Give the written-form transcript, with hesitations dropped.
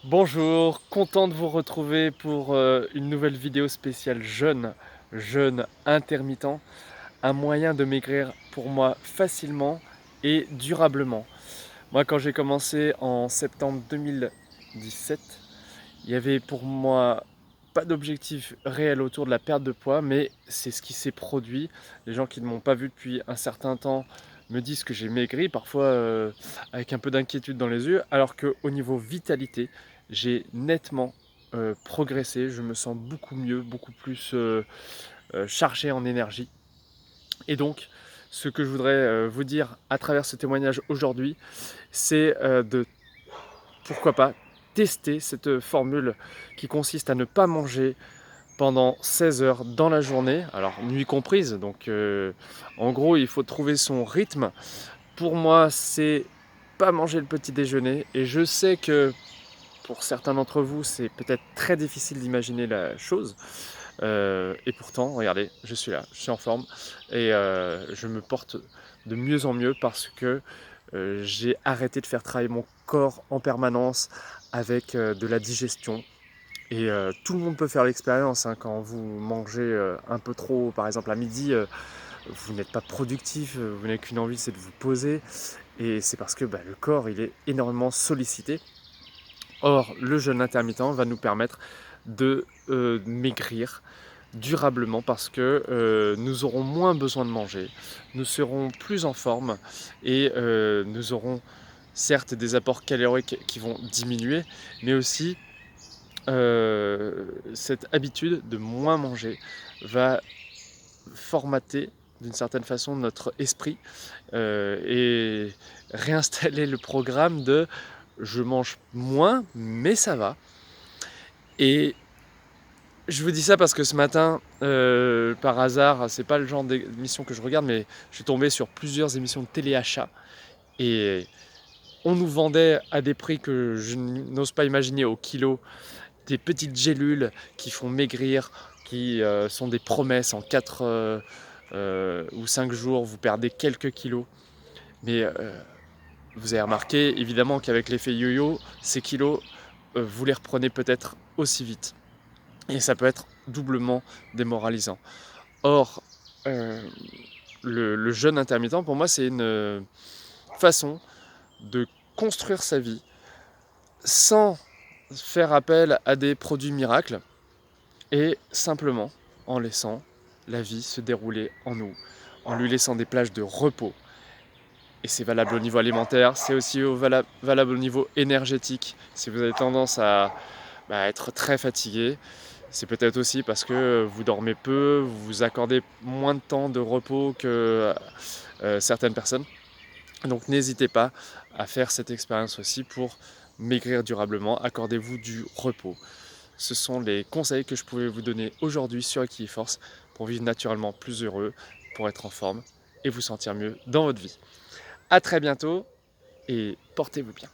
Bonjour, content de vous retrouver pour une nouvelle vidéo spéciale jeûne intermittent, un moyen de maigrir pour moi facilement et durablement. Moi quand j'ai commencé en septembre 2017, il y avait pour moi pas d'objectif réel autour de la perte de poids, mais c'est ce qui s'est produit. Les gens qui ne m'ont pas vu depuis un certain temps me disent que j'ai maigri, parfois avec un peu d'inquiétude dans les yeux, alors qu'au niveau vitalité, j'ai nettement progressé. Je me sens beaucoup mieux, beaucoup plus chargé en énergie. Et donc, ce que je voudrais vous dire à travers ce témoignage aujourd'hui, c'est de pourquoi pas tester cette formule qui consiste à ne pas manger pendant 16 heures dans la journée, alors nuit comprise, donc en gros il faut trouver son rythme. Pour moi c'est pas manger le petit déjeuner, et je sais que pour certains d'entre vous c'est peut-être très difficile d'imaginer la chose, et pourtant regardez, je suis là, je suis en forme, et je me porte de mieux en mieux parce que j'ai arrêté de faire travailler mon corps en permanence avec de la digestion. Et tout le monde peut faire l'expérience, hein, quand vous mangez un peu trop, par exemple à midi, vous n'êtes pas productif, vous n'avez qu'une envie, c'est de vous poser. Et c'est parce que le corps, il est énormément sollicité. Or, le jeûne intermittent va nous permettre de maigrir durablement parce que nous aurons moins besoin de manger, nous serons plus en forme, et nous aurons certes des apports caloriques qui vont diminuer, mais aussi cette habitude de moins manger va formater d'une certaine façon notre esprit, et réinstaller le programme de je mange moins mais ça va. Et je vous dis ça parce que ce matin, par hasard, c'est pas le genre d'émission que je regarde, mais je suis tombé sur plusieurs émissions de téléachat, et on nous vendait à des prix que je n'ose pas imaginer au kilo des petites gélules qui font maigrir, qui sont des promesses. En 4 ou 5 jours, vous perdez quelques kilos. Mais vous avez remarqué évidemment qu'avec l'effet yo-yo, ces kilos, vous les reprenez peut-être aussi vite. Et ça peut être doublement démoralisant. Or, euh, le jeûne intermittent, pour moi, c'est une façon de construire sa vie sans faire appel à des produits miracles, et simplement en laissant la vie se dérouler en nous, en lui laissant des plages de repos. Et c'est valable au niveau alimentaire, c'est aussi valable au niveau énergétique. Si vous avez tendance à être très fatigué, c'est peut-être aussi parce que vous dormez peu, vous vous accordez moins de temps de repos que certaines personnes. Donc n'hésitez pas à faire cette expérience aussi pour maigrir durablement. Accordez-vous du repos. Ce sont les conseils que je pouvais vous donner aujourd'hui sur Equiforce pour vivre naturellement plus heureux, pour être en forme et vous sentir mieux dans votre vie. A très bientôt et portez-vous bien.